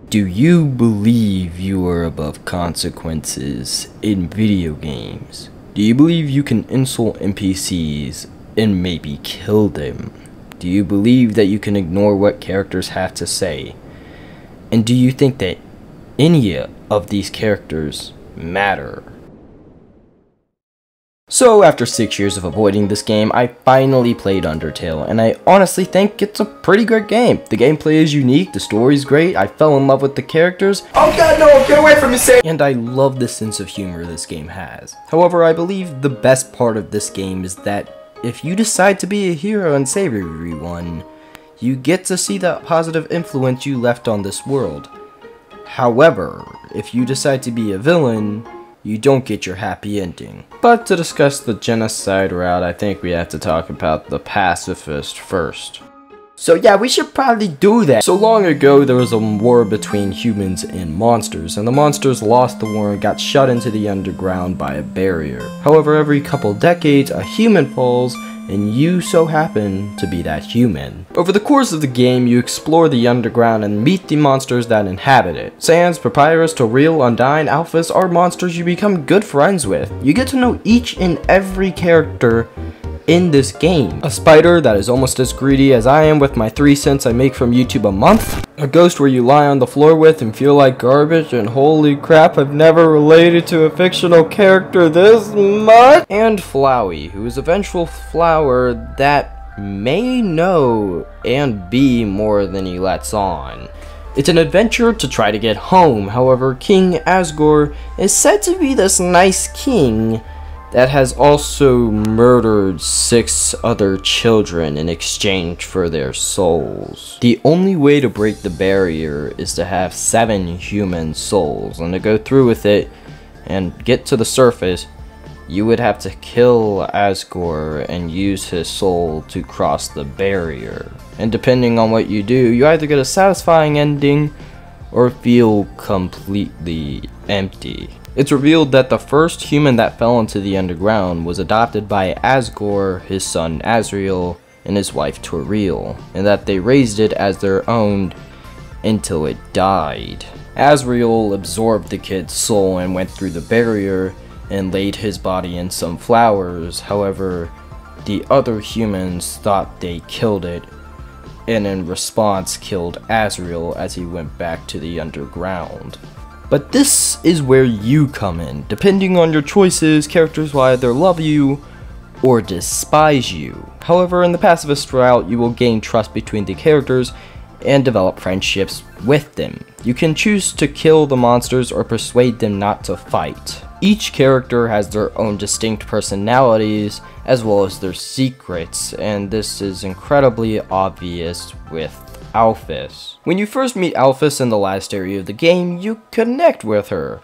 Do you believe you are above consequences in video games? Do you believe you can insult NPCs and maybe kill them? Do you believe that you can ignore what characters have to say? And do you think that any of these characters matter? So after 6 years of avoiding this game, I finally played Undertale, and I honestly think it's a pretty great game. The gameplay is unique, the story's great, I fell in love with the characters. Oh god no, get away from me, Sam! And I love the sense of humor this game has. However, I believe the best part of this game is that if you decide to be a hero and save everyone, you get to see that positive influence you left on this world. However, if you decide to be a villain, you don't get your happy ending. But to discuss the genocide route, I think we have to talk about the pacifist first. So yeah, we should probably do that. So long ago, there was a war between humans and monsters, and the monsters lost the war and got shut into the underground by a barrier. However, every couple decades, a human falls, and you so happen to be that human. Over the course of the game, you explore the underground and meet the monsters that inhabit it. Sans, Papyrus, Toril, Undyne, Alphys are monsters you become good friends with. You get to know each and every character in this game. A spider that is almost as greedy as I am with my 3 cents I make from YouTube a month. A ghost where you lie on the floor with and feel like garbage, and holy crap, I've never related to a fictional character this much. And Flowey, who is a vengeful flower that may know and be more than he lets on. It's an adventure to try to get home. However, King Asgore is said to be this nice king that has also murdered 6 other children in exchange for their souls. The only way to break the barrier is to have 7 human souls, and to go through with it and get to the surface, you would have to kill Asgore and use his soul to cross the barrier. And depending on what you do, you either get a satisfying ending or feel completely empty. It's revealed that the first human that fell into the underground was adopted by Asgore, his son Asriel, and his wife Toril, and that they raised it as their own until it died. Asriel absorbed the kid's soul and went through the barrier and laid his body in some flowers. However, the other humans thought they killed it, and in response killed Asriel as he went back to the underground. But this is where you come in. Depending on your choices, characters will either love you or despise you. However, in the pacifist route, you will gain trust between the characters and develop friendships with them. You can choose to kill the monsters or persuade them not to fight. Each character has their own distinct personalities as well as their secrets, and this is incredibly obvious with Alphys. When you first meet Alphys in the last area of the game, you connect with her.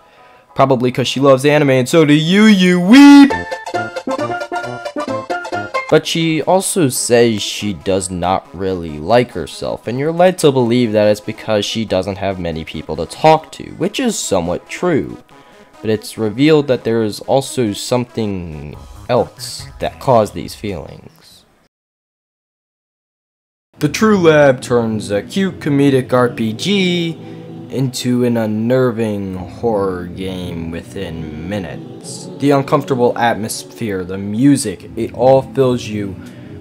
Probably because she loves anime and so do you weep! But she also says she does not really like herself, and you're led to believe that it's because she doesn't have many people to talk to, which is somewhat true. But it's revealed that there is also something else that caused these feelings. The True Lab turns a cute comedic RPG into an unnerving horror game within minutes. The uncomfortable atmosphere, the music, it all fills you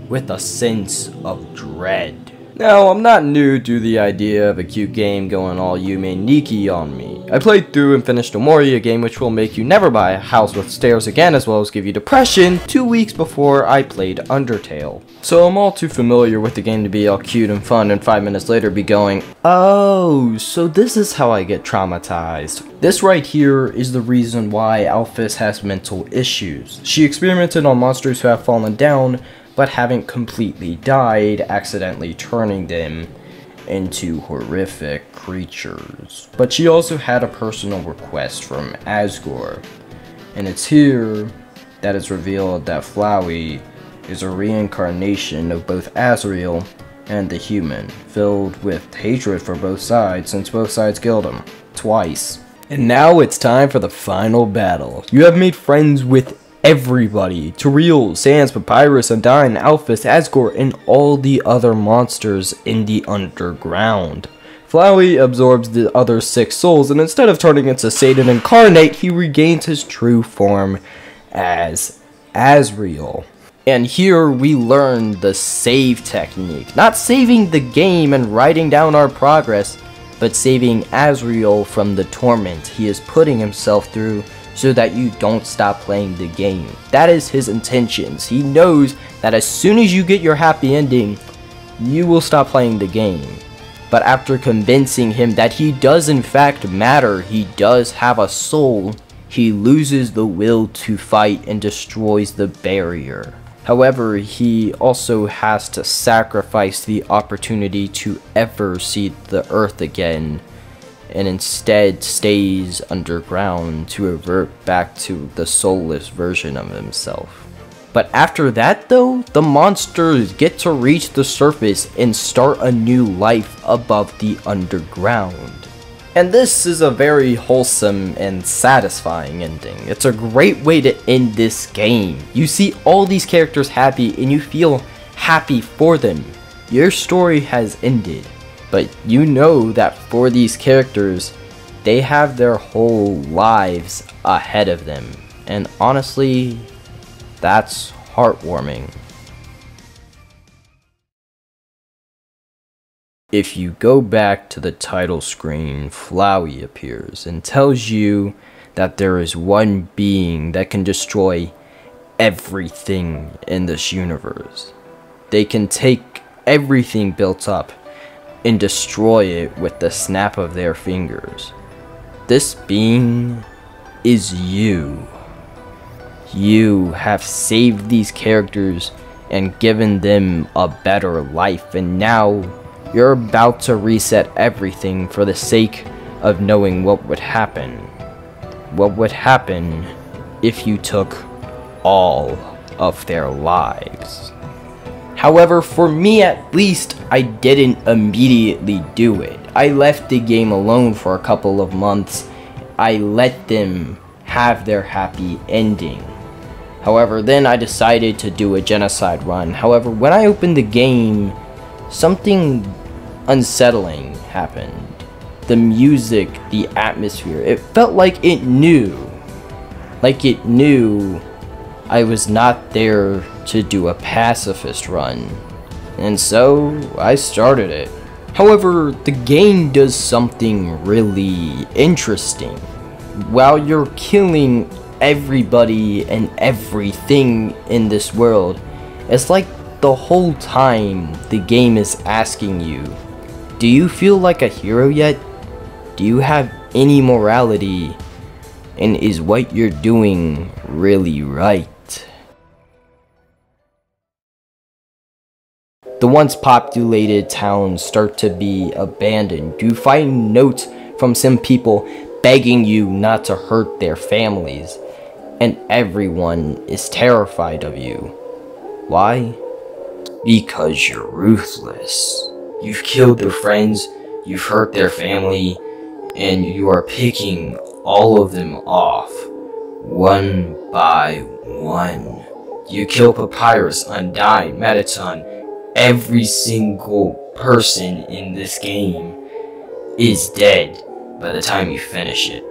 with a sense of dread. Now, I'm not new to the idea of a cute game going all Yume Nikki on me. I played through and finished Omori, a game which will make you never buy a house with stairs again, as well as give you depression, 2 weeks before I played Undertale. So I'm all too familiar with the game to be all cute and fun and 5 minutes later be going, oh, so this is how I get traumatized. This right here is the reason why Alphys has mental issues. She experimented on monsters who have fallen down, but haven't completely died, accidentally turning them into horrific creatures. But she also had a personal request from Asgore, and it's here that it's revealed that Flowey is a reincarnation of both Asriel and the human, filled with hatred for both sides since both sides killed him twice. And now it's time for the final battle. You have made friends with everybody. Toril, Sans, Papyrus, Undyne, Alphys, Asgore, and all the other monsters in the underground. Flowey absorbs the other 6 souls, and instead of turning into Satan incarnate, he regains his true form as Asriel. And here we learn the save technique. Not saving the game and writing down our progress, but saving Asriel from the torment he is putting himself through so that you don't stop playing the game. That is his intentions. He knows that as soon as you get your happy ending, you will stop playing the game. But after convincing him that he does in fact matter, he does have a soul, he loses the will to fight and destroys the barrier. However, he also has to sacrifice the opportunity to ever see the earth again, and instead stays underground to revert back to the soulless version of himself. But after that though, the monsters get to reach the surface and start a new life above the underground. And this is a very wholesome and satisfying ending. It's a great way to end this game. You see all these characters happy and you feel happy for them. Your story has ended, but you know that for these characters, they have their whole lives ahead of them. And honestly, that's heartwarming. If you go back to the title screen, Flowey appears and tells you that there is one being that can destroy everything in this universe. They can take everything built up and destroy it with the snap of their fingers. This being is you. You have saved these characters and given them a better life, and now you're about to reset everything for the sake of knowing what would happen. What would happen if you took all of their lives. However, for me at least, I didn't immediately do it. I left the game alone for a couple of months. I let them have their happy ending. However, then I decided to do a genocide run. However, when I opened the game, something unsettling happened. The music, the atmosphere, it felt like it knew. Like it knew I was not there to do a pacifist run. And so, I started it. However, the game does something really interesting. While you're killing everybody and everything in this world, it's like the whole time the game is asking you, do you feel like a hero yet? Do you have any morality? And is what you're doing really right? The once populated towns start to be abandoned. You find notes from some people begging you not to hurt their families. And everyone is terrified of you. Why? Because you're ruthless. You've killed their friends, you've hurt their family, and you are picking all of them off, one by one. You kill Papyrus, Undyne, Metaton. Every single person in this game is dead by the time you finish it.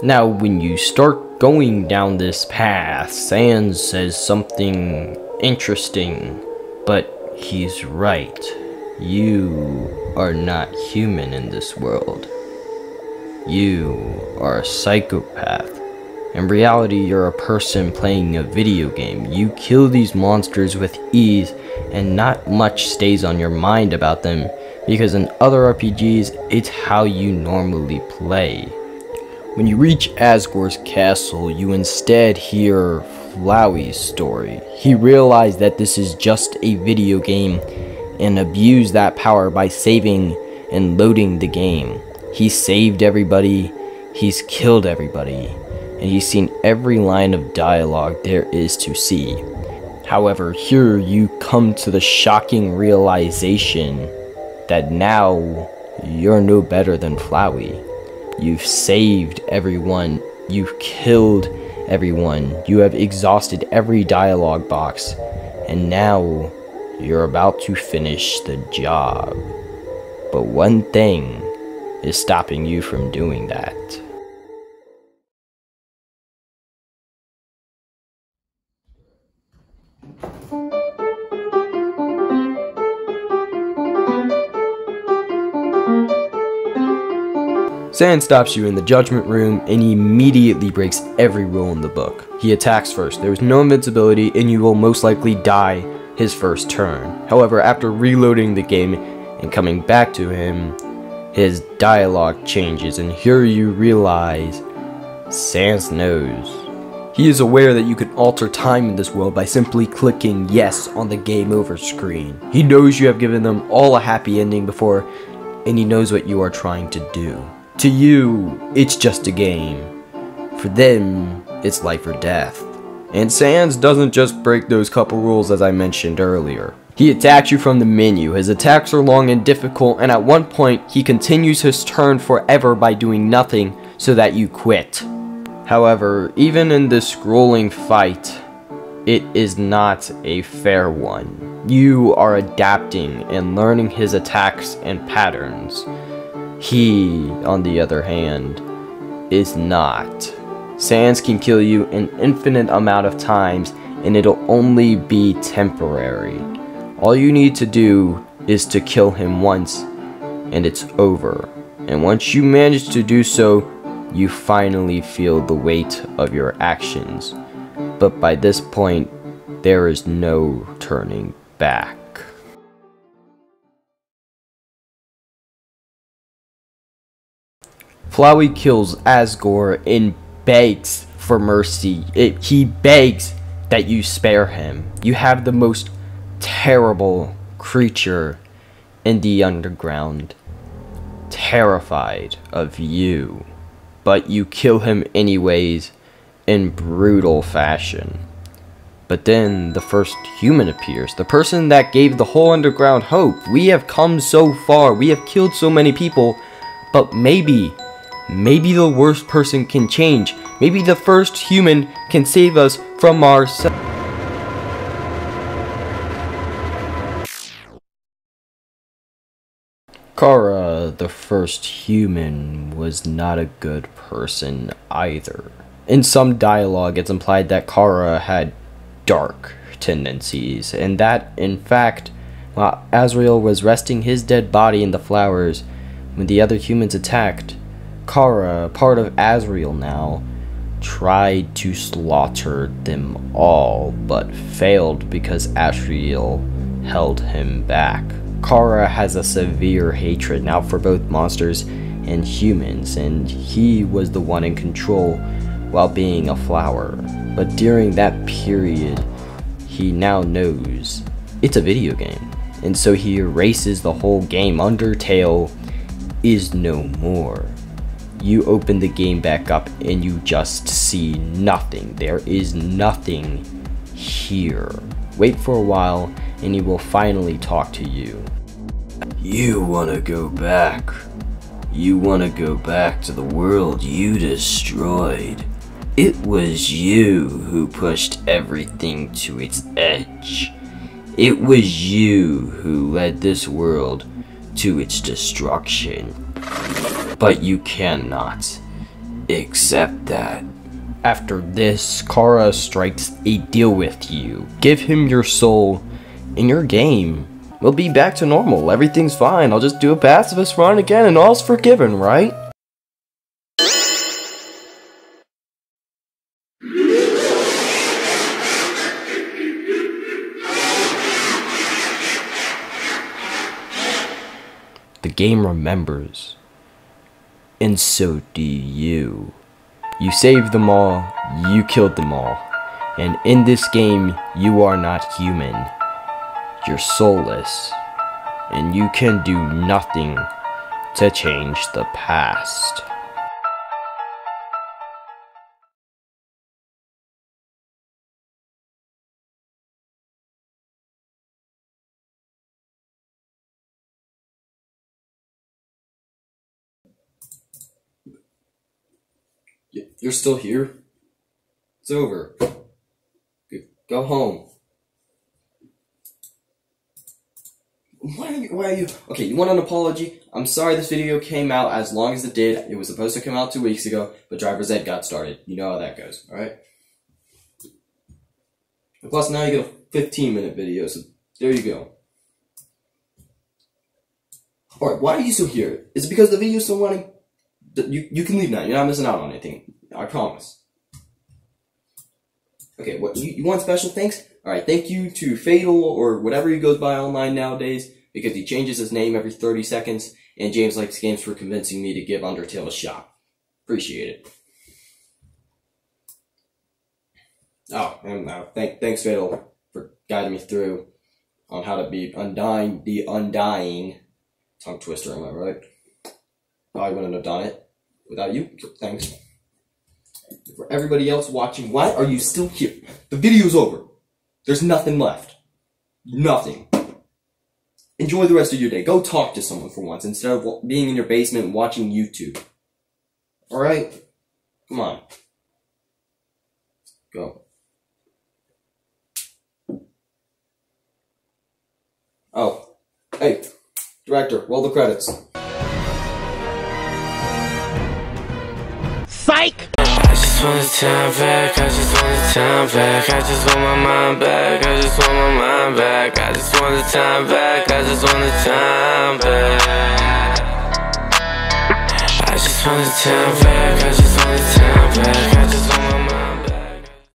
Now, when you start going down this path, Sans says something interesting, but he's right. You are not human in this world. You are a psychopath. In reality, you're a person playing a video game. You kill these monsters with ease, and not much stays on your mind about them, because in other RPGs, it's how you normally play. When you reach Asgore's castle, you instead hear Flowey's story. He realized that this is just a video game and abused that power by saving and loading the game. He saved everybody, he's killed everybody, and he's seen every line of dialogue there is to see. However, here you come to the shocking realization that now you're no better than Flowey. You've saved everyone, you've killed everyone, you have exhausted every dialogue box, and now you're about to finish the job. But one thing is stopping you from doing that. Sand stops you in the judgment room and he immediately breaks every rule in the book. He attacks first, there is no invincibility, and you will most likely die his first turn. However, after reloading the game and coming back to him, his dialogue changes, and here you realize Sans knows. He is aware that you can alter time in this world by simply clicking yes on the game over screen. He knows you have given them all a happy ending before, and he knows what you are trying to do. To you, it's just a game. For them, it's life or death. And Sans doesn't just break those couple rules as I mentioned earlier. He attacks you from the menu. His attacks are long and difficult, and at one point, he continues his turn forever by doing nothing so that you quit. However, even in this grueling fight, it is not a fair one. You are adapting and learning his attacks and patterns. He, on the other hand, is not. Sans can kill you an infinite amount of times, and it'll only be temporary. All you need to do is to kill him once, and it's over. And once you manage to do so, you finally feel the weight of your actions. But by this point, there is no turning back. Flowey kills Asgore and begs for mercy. He begs that you spare him. You have the most terrible creature in the underground, terrified of you. But you kill him anyways in brutal fashion. But then the first human appears, the person that gave the whole underground hope. We have come so far, we have killed so many people, but maybe the worst person can change. Maybe the first human can save us from ourselves. Kara, the first human, was not a good person either. In some dialogue, it's implied that Kara had dark tendencies, and that, in fact, while Azrael was resting his dead body in the flowers when the other humans attacked, Kara, part of Azrael now, tried to slaughter them all, but failed because Azrael held him back. Kara has a severe hatred now for both monsters and humans, and he was the one in control while being a flower. But during that period, he now knows it's a video game, and so he erases the whole game. Undertale is no more. You open the game back up and you just see nothing. There is nothing here. Wait for a while and he will finally talk to you. You wanna go back. You wanna go back to the world you destroyed. It was you who pushed everything to its edge. It was you who led this world to its destruction. But you cannot accept that. After this, Kara strikes a deal with you. Give him your soul, and your game will be back to normal. Everything's fine. I'll just do a pacifist run again, and all's forgiven, right? The game remembers. And so do you. You saved them all, you killed them all. And in this game, you are not human. You're soulless. And you can do nothing to change the past. You're still here? It's over. Go home. Why are you? Okay, you want an apology? I'm sorry this video came out as long as it did. It was supposed to come out 2 weeks ago, but driver's ed got started. You know how that goes, alright? Plus, now you get a 15-minute video, so there you go. Alright, why are you still here? Is it because the video's still running? You can leave now. You're not missing out on anything. I promise. Okay, what? You want special thanks? Alright, thank you to Fatal, or whatever he goes by online nowadays, because he changes his name every 30 seconds, and James Likes Games for convincing me to give Undertale a shot. Appreciate it. Oh, and thanks Fatal for guiding me through on how to be the undying tongue twister, am I right? I wouldn't have done it without you, so thanks. For everybody else watching, why are you still here? The video's over. There's nothing left. Nothing. Enjoy the rest of your day. Go talk to someone for once instead of being in your basement and watching YouTube. Alright? Come on. Go. Oh. Hey. Director, roll the credits. Psych! I just want the time back, I just want the time back, I just want my mind back, I just want my mind back, I just want the time back, I just want the time back. I just want the time back, I just want the time back, I just want my